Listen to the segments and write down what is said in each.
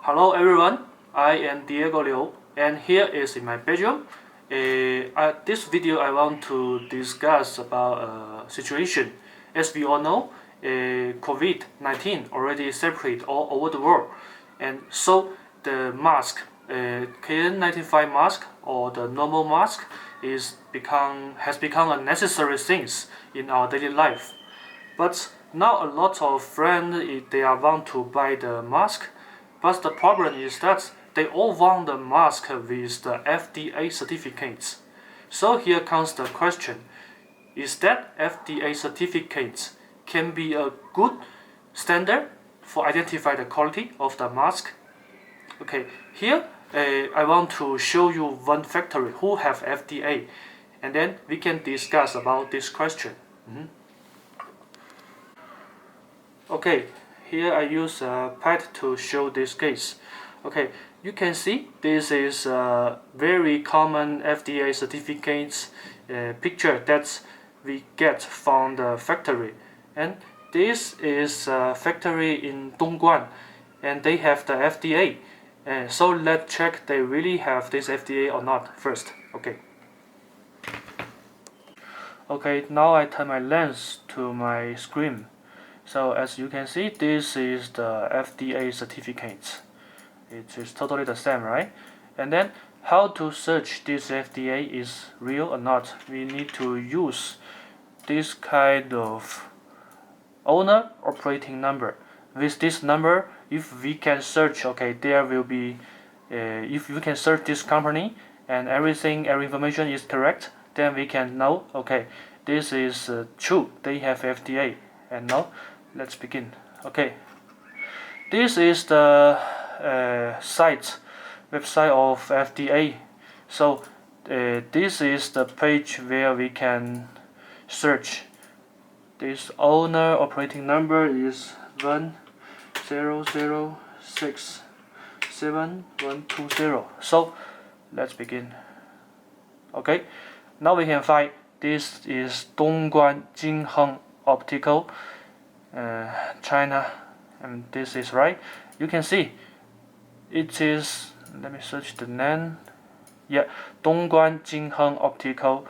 Hello everyone, I am Diego Liu and here is in my bedroom. This video I want to discuss about a situation. As we all know, COVID-19 already spread all over the world, and so the mask, KN95 mask or the normal mask has become a necessary thing in our daily life. But now a lot of friends they are want to buy the mask, but the problem is that they all want the mask with the FDA certificates. So here comes the question: is that FDA certificates can be a good standard for identify the quality of the mask? Okay, here I want to show you one factory who have FDA, and then we can discuss about this question. Okay, here I use a pad to show this case. Okay, you can see this is a very common FDA certificates picture that we get from the factory, and this is a factory in Dongguan, and they have the FDA. So let's check they really have this FDA or not first. Okay, now I turn my lens to my screen. So as you can see, this is the FDA certificate. It is totally the same, right? And then how to search this FDA is real or not? We need to use this kind of owner operating number. With this number, if we can search, okay, there will be, if we can search this company and every information is correct, then we can know, okay, this is true, they have FDA. And now let's begin. Okay, this is the website of FDA. So this is the page where we can search. This owner operating number is 10067120. So let's begin. Okay, now we can find this is Dongguan Jinheng Optical, China, and this is right. You can see it is, let me search the name. Yeah, Dongguan Jinheng Optical.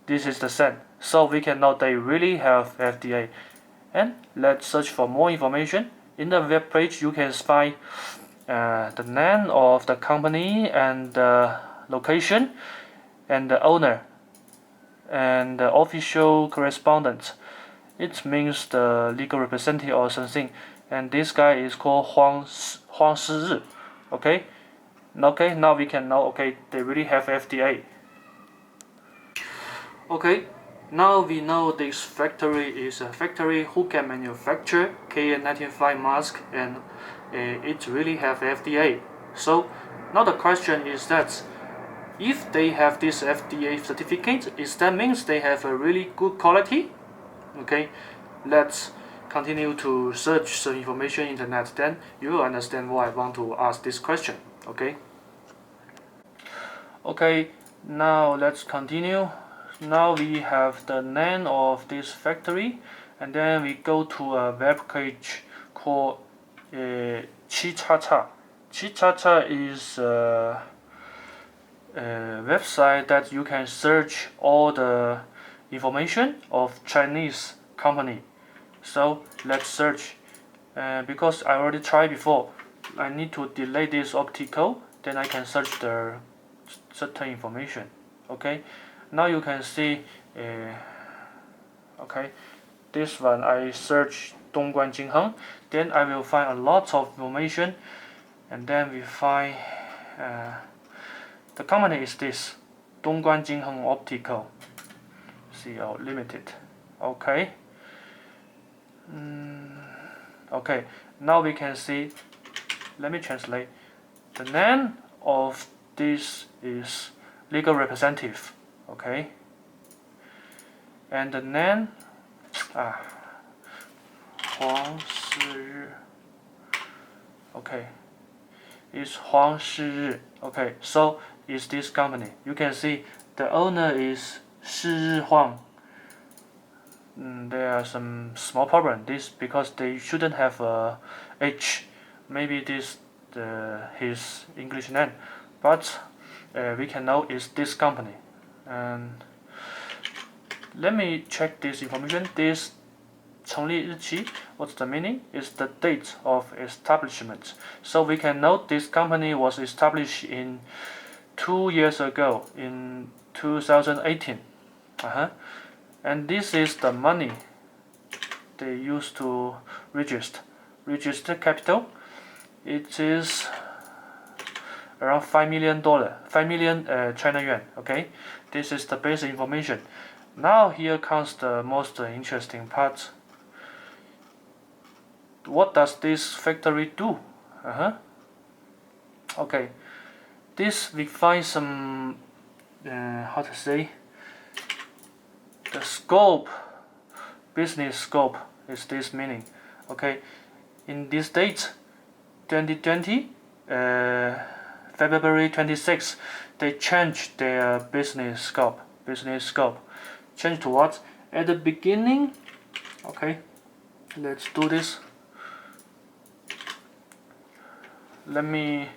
This is the same. So we can know they really have FDA. And let's search for more information. In the web page, you can find the name of the company and the location and the owner and the official correspondent. It means the legal representative or something. And this guy is called Huang Shizhi. Okay, now we can know, okay, they really have FDA. Okay, now we know this factory is a factory who can manufacture KN95 mask, and it really have FDA. So now the question is that if they have this FDA certificate, is that means they have a really good quality? Okay, let's continue to search some information in the internet, then you will understand why I want to ask this question. Okay, now let's continue. Now we have the name of this factory, and then we go to a web page called Chichacha. Chichacha is a website that you can search all the information of Chinese company. So let's search. Because I already tried before, I need to delete this optical, then I can search the certain information. Okay, now you can see, okay, this one I search Dongguan Jinheng, then I will find a lot of information, and then we find the company is this Dongguan Jinheng Optical CO Limited. Okay. Okay, now we can see, let me translate. The name of this is legal representative. Okay, and the name Huang Shizhi. Okay, is Huang Shizhi. Okay, so is this company. You can see the owner is Shizhi Huang. There are some small problem. This because they shouldn't have a H. Maybe this his English name, but we can know it's this company. And let me check this information. This 成立日期, what's the meaning? Is the date of establishment. So we can note this company was established in 2 years ago, in 2018. And this is the money they used to register capital. It is around $5 million, 5 million China yuan. Okay, this is the basic information. Now here comes the most interesting part. What does this factory do? Okay, this we find some how to say, the scope, business scope is this meaning. Okay, in this date 2020 February 26, they changed their business scope. Change to what? At the beginning, okay, let's do this. Let me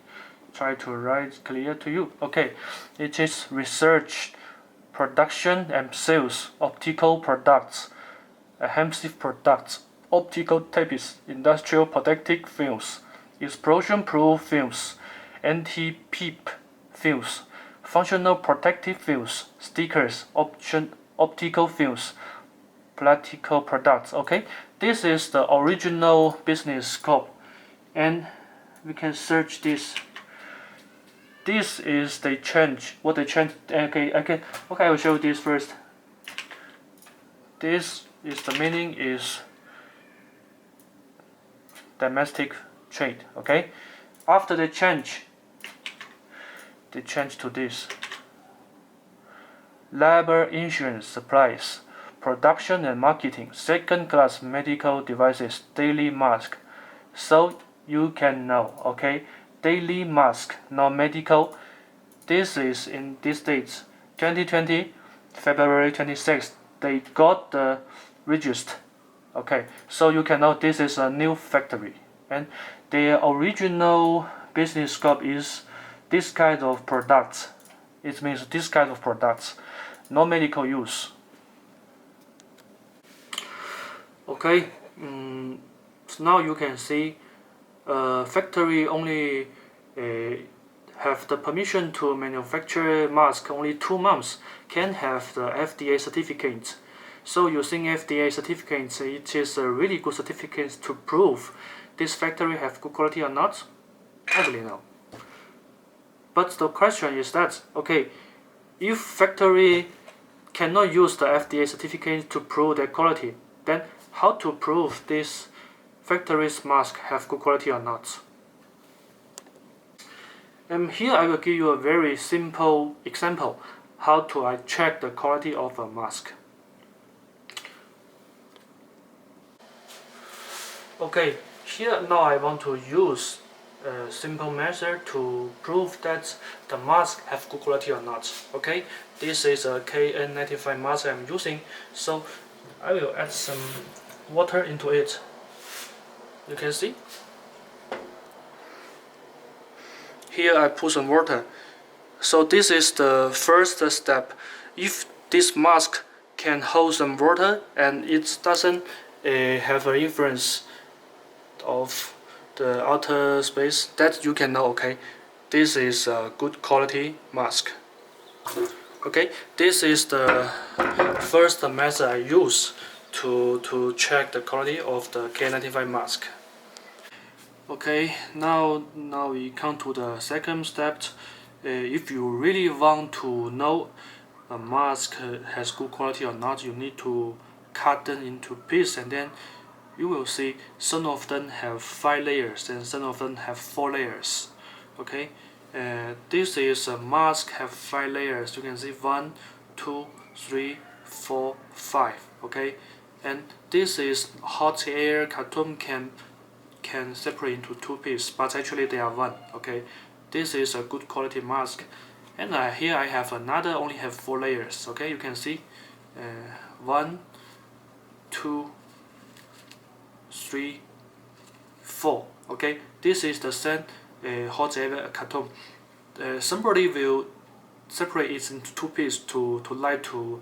try to write clear to you. Okay, it is research, production and sales, optical products, adhesive products, optical tapes, industrial protective films, explosion-proof films, anti-peep films, functional protective films, stickers, optical films, practical products. Okay, this is the original business scope, and we can search this. This is they change. What they change? Okay, I will show this first. This is the meaning is domestic trade. Okay, after they change to this. Labor insurance supplies, production and marketing, second-class medical devices, daily mask. So you can know, okay, daily mask, not medical. This is in these dates, 2020, February 26th. They got the registered. Okay, so you can know this is a new factory, and their original business scope is this kind of products. It means this kind of products, no medical use. Okay, so now you can see factory only have the permission to manufacture mask only 2 months, can have the FDA certificate. So using FDA certificates, it is a really good certificate to prove this factory have good quality or not. I believe no. But the question is that, okay, if factory cannot use the FDA certificate to prove their quality, then how to prove this factory's mask have good quality or not? And here I will give you a very simple example how to check the quality of a mask. Okay, here now I want to use a simple method to prove that the mask have good quality or not. Okay, this is a KN95 mask I'm using, so I will add some water into it. You can see here I put some water. So this is the first step. If this mask can hold some water and it doesn't have an influence of the outer space, that you can know, okay, this is a good quality mask. Okay, this is the first method I use to check the quality of the KN95 mask. Okay, now we come to the second step. If you really want to know a mask has good quality or not, you need to cut them into pieces, and then you will see some of them have 5 layers and some of them have 4 layers. Okay, this is a mask have 5 layers. You can see 1, 2, 3, 4, 5. Okay, and this is hot air carton can separate into 2 pieces, but actually they are 1. Okay, this is a good quality mask. And here I have another, only have 4 layers. Okay, you can see 1, 2, 3, 4. Okay, this is the same whatever a carton, somebody will separate it into 2 pieces to lie to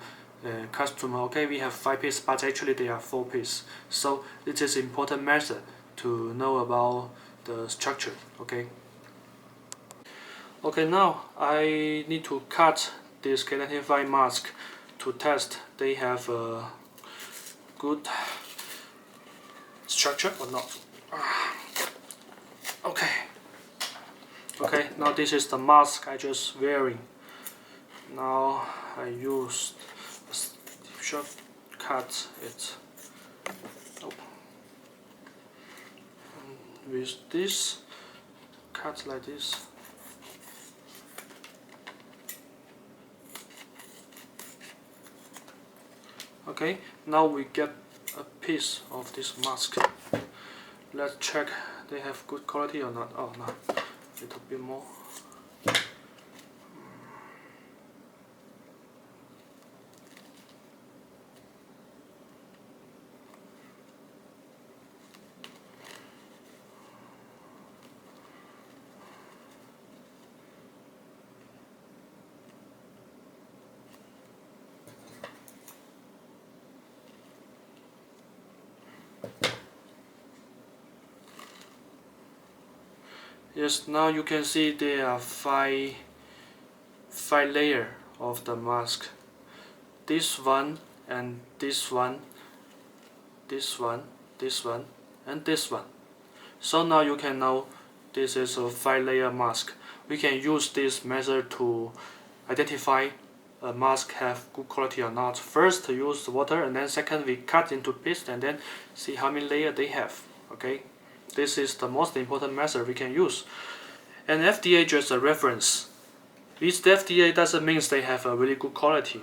customer. Okay, we have 5 pieces, but actually they are 4 pieces. So it is important method to know about the structure. Okay. Okay, now I need to cut this KN95 mask to test they have a good structure or not. Okay, now this is the mask I just wearing. Now I used a shortcut it. With this, cut like this. Okay, now we get a piece of this mask. Let's check they have good quality or not. Oh no, a little bit more. Yes, now you can see there are five layers of the mask. This one and this one, this one, this one, and this one. So now you can know this is a 5-layer mask. We can use this method to identify a mask have good quality or not. First use water, and then second we cut into pieces and then see how many layers they have. Okay, this is the most important method we can use. And FDA just a reference. This FDA doesn't mean they have a really good quality.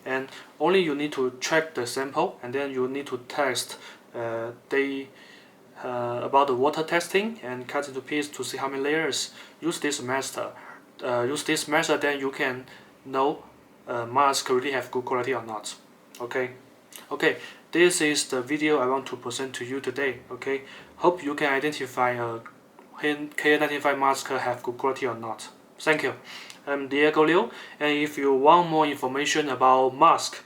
And only you need to check the sample, and then you need to test about the water testing and cut into pieces to see how many layers. Use this method. Then you can know mask really have good quality or not. Okay. This is the video I want to present to you today. Okay. Hope you can identify a KN95 mask have good quality or not. Thank you. I'm Diego Liu, and if you want more information about mask,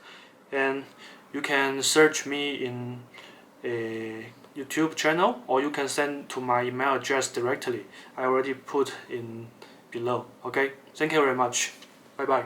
and you can search me in a YouTube channel, or you can send to my email address directly. I already put in below. Okay, thank you very much. Bye bye.